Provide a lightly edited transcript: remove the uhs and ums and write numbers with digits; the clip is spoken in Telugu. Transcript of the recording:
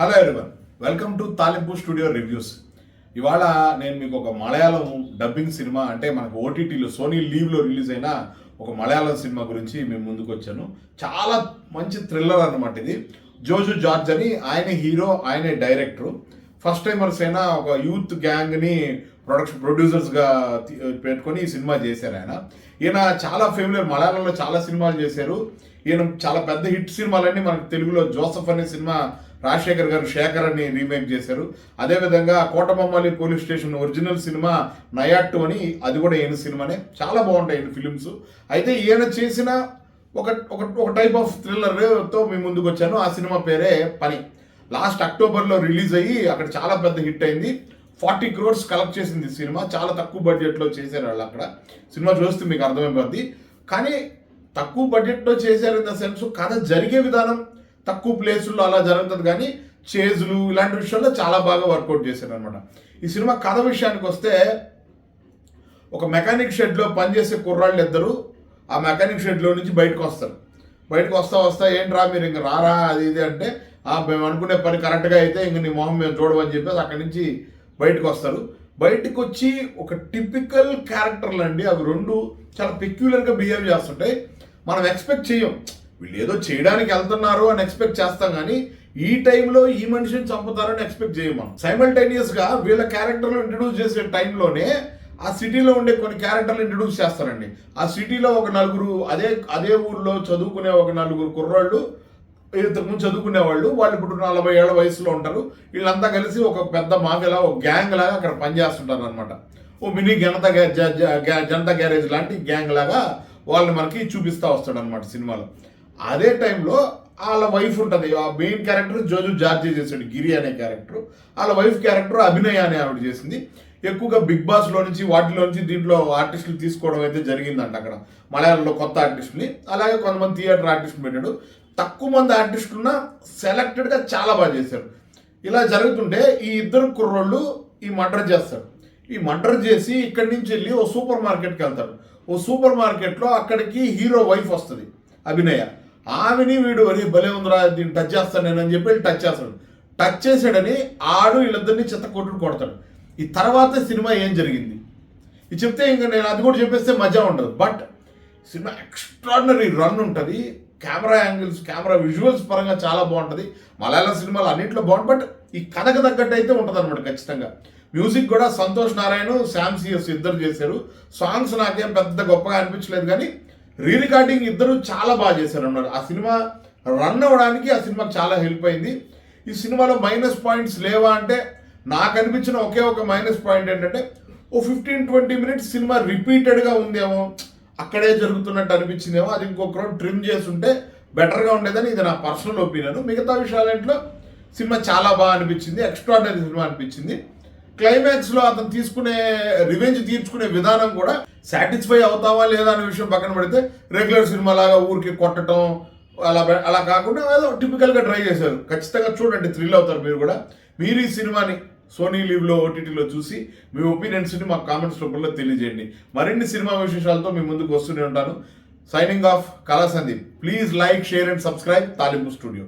హలో ఎవరివన్, వెల్కమ్ టు తాలింపు స్టూడియో రివ్యూస్. ఇవాళ నేను మీకు ఒక మలయాళం డబ్బింగ్ సినిమా, అంటే మనకు ఓటీటీలో సోనీ లీవ్లో రిలీజ్ అయిన ఒక మలయాళం సినిమా గురించి మేము ముందుకు వచ్చాను. చాలా మంచి థ్రిల్లర్ అనమాట ఇది. జోజు జార్జ్ అని ఆయన హీరో, ఆయనే డైరెక్టరు. ఫస్ట్ టైమర్స్ అయినా ఒక యూత్ గ్యాంగ్ని ప్రొడ్యూసర్స్గా పెట్టుకొని ఈ సినిమా చేశారు. ఈయన చాలా ఫేమస్, మలయాళంలో చాలా సినిమాలు చేశారు. ఈయన చాలా పెద్ద హిట్ సినిమాలన్నీ మనకు తెలుగులో జోసఫ్ అనే సినిమా రాజశేఖర్ గారు శేఖర్ అని రీమేక్ చేశారు. అదేవిధంగా Kotabommali police station original cinema Nayattu అని, అది కూడా ఈయన సినిమానే. చాలా బాగుంటాయి ఈయన ఫిలిమ్స్. అయితే ఈయన చేసిన ఒక టైప్ ఆఫ్ థ్రిల్లర్తో మీ ముందుకు వచ్చాను. ఆ సినిమా పేరే పని. లాస్ట్ అక్టోబర్లో రిలీజ్ అయ్యి అక్కడ చాలా పెద్ద హిట్ అయింది. 40 crores కలెక్ట్ చేసింది సినిమా. చాలా తక్కువ బడ్జెట్లో చేశారు వాళ్ళు. అక్కడ సినిమా చూస్తే మీకు అర్థమైపోద్ది. కానీ తక్కువ బడ్జెట్లో చేశారు ఇన్ ద సెన్స్, కథ జరిగే విధానం తక్కువ ప్లేసుల్లో అలా జరుగుతుంది, కానీ చేజులు ఇలాంటి విషయాల్లో చాలా బాగా వర్కౌట్ చేశారు అనమాట. ఈ సినిమా కథ విషయానికి వస్తే, ఒక మెకానిక్ షెడ్లో పనిచేసే కుర్రాళ్ళు ఇద్దరు ఆ మెకానిక్ షెడ్లో నుంచి బయటకు వస్తారు. బయటకు వస్తా ఏంట్రా మీరు ఇంక రారా అది ఇది అంటే, మేము అనుకునే పని కరెక్ట్గా అయితే ఇంక నీ మొహం మేము చూడమని చెప్పేసి అక్కడి నుంచి బయటకు వస్తారు. బయటకు వచ్చి ఒక టిపికల్ క్యారెక్టర్లు అండి, అవి రెండు చాలా పెక్యులర్గా బిహేవ్ చేస్తుంటాయి. మనం ఎక్స్పెక్ట్ చేయం, వీళ్ళు ఏదో చేయడానికి వెళ్తున్నారు అని ఎక్స్పెక్ట్ చేస్తాం, కానీ ఈ టైంలో ఈ మనిషిని చంపుతారని ఎక్స్పెక్ట్ చేయం మనం. సైమల్టేనియస్గా వీళ్ళ క్యారెక్టర్లు ఇంట్రడ్యూస్ చేసే టైంలోనే ఆ సిటీలో ఉండే కొన్ని క్యారెక్టర్లు ఇంట్రడ్యూస్ చేస్తారండి. ఆ సిటీలో ఒక నలుగురు, అదే ఊర్లో చదువుకునే ఒక నలుగురు కుర్రాళ్ళు, ఇంతకుముందు చదువుకునేవాళ్ళు, వాళ్ళు ఇప్పుడు 40 ఏళ్ల వయసులో ఉంటారు. వీళ్ళంతా కలిసి ఒక పెద్ద మాఫియాలా, ఒక గ్యాంగ్ లాగా అక్కడ పనిచేస్తుంటారు అనమాట. ఓ మినీ జనతా గ్యారేజ్ లాంటి గ్యాంగ్ లాగా వాళ్ళని మనకి చూపిస్తూ వస్తాడు అనమాట సినిమాలో. అదే టైంలో వాళ్ళ వైఫ్ ఉంటుంది. ఆ మెయిన్ క్యారెక్టర్ జోజు జార్జీ చేశాడు, గిరి అనే క్యారెక్టర్. వాళ్ళ వైఫ్ క్యారెక్టర్ అభినయ అనే ఆవిడ చేసింది. ఎక్కువగా బిగ్ బాస్లో నుంచి వాటిలో నుంచి దీంట్లో ఆర్టిస్టులు తీసుకోవడం అయితే జరిగిందంట అక్కడ మలయాళంలో, కొత్త ఆర్టిస్టుని. అలాగే కొంతమంది థియేటర్ ఆర్టిస్టులు పెట్టాడు. తక్కువ మంది ఆర్టిస్టులున్నా సెలెక్టెడ్గా చాలా బాగా చేశారు. ఇలా జరుగుతుంటే ఈ ఇద్దరు కుర్రోళ్ళు ఈ మర్డర్ చేస్తారు. ఈ మర్డర్ చేసి ఇక్కడి నుంచి వెళ్ళి ఓ సూపర్ మార్కెట్కి వెళ్తారు. ఓ సూపర్ మార్కెట్లో అక్కడికి హీరో వైఫ్ వస్తుంది, అభినయ. ఆమెని వీడు భలే ఉందిరా, దీన్ని టచ్ చేస్తాను నేను అని చెప్పి టచ్ చేస్తాడు. టచ్ చేశాడని వీళ్ళిద్దరిని చెత్త కొడతాడు. ఈ తర్వాత సినిమా ఏం జరిగింది ఇది చెప్తే ఇంకా నేను అది కూడా చెప్పేస్తే మజా ఉండదు. బట్ సినిమా ఎక్స్ట్రాడినరీ రన్ ఉంటుంది. కెమెరా యాంగిల్స్, కెమెరా విజువల్స్ పరంగా చాలా బాగుంటుంది. మలయాళం సినిమాలు అన్నింటిలో బాగుంటుంది, బట్ ఈ కథకు తగ్గట్టు అయితే ఉంటుంది అనమాట ఖచ్చితంగా. మ్యూజిక్ కూడా సంతోష్ నారాయణ, శామ్ సిఎస్ ఇద్దరు చేశారు. సాంగ్స్ నాకేం పెద్ద గొప్పగా అనిపించలేదు, కానీ రీ రికార్డింగ్ ఇద్దరు చాలా బాగా చేశారు అన్నారు. ఆ సినిమా రన్ అవ్వడానికి ఆ సినిమాకి చాలా హెల్ప్ అయింది. ఈ సినిమాలో మైనస్ పాయింట్స్ లేవా అంటే, నాకు అనిపించిన ఒకే ఒక మైనస్ పాయింట్ ఏంటంటే, ఓ 15-20 minutes సినిమా రిపీటెడ్గా ఉందేమో, అక్కడే జరుగుతున్నట్టు అనిపించిందేమో. అది ఇంకొక రౌండ్ ట్రిమ్ చేసి ఉంటే బెటర్గా ఉండేదని ఇది నా పర్సనల్ ఒపీనియన్. మిగతా విషయాలంట్లో సినిమా చాలా బాగా అనిపించింది, ఎక్స్ట్రాడినరీ సినిమా అనిపించింది. క్లైమాక్స్లో అతను తీసుకునే రివెంజ్ తీర్చుకునే విధానం కూడా సాటిస్ఫై అవుతావా లేదా అనే విషయం పక్కన పెడితే, రెగ్యులర్ సినిమా లాగా ఊరికి కొట్టడం అలా కాకుండా ఏదో టిపికల్గా ట్రై చేశారు. ఖచ్చితంగా చూడండి, థ్రిల్ అవుతారు మీరు కూడా. మీరు ఈ సినిమాని సోనీ లీవ్లో ఓటీటీలో చూసి మీ ఒపీనియన్స్ని మా కామెంట్స్ రూపంలో తెలియజేయండి. మరిన్ని సినిమా విశేషాలతో మీ ముందుకు వస్తూనే ఉంటాను. సైనింగ్ ఆఫ్, కళా Sandeep. Please like, share and subscribe తాలింపు స్టూడియో.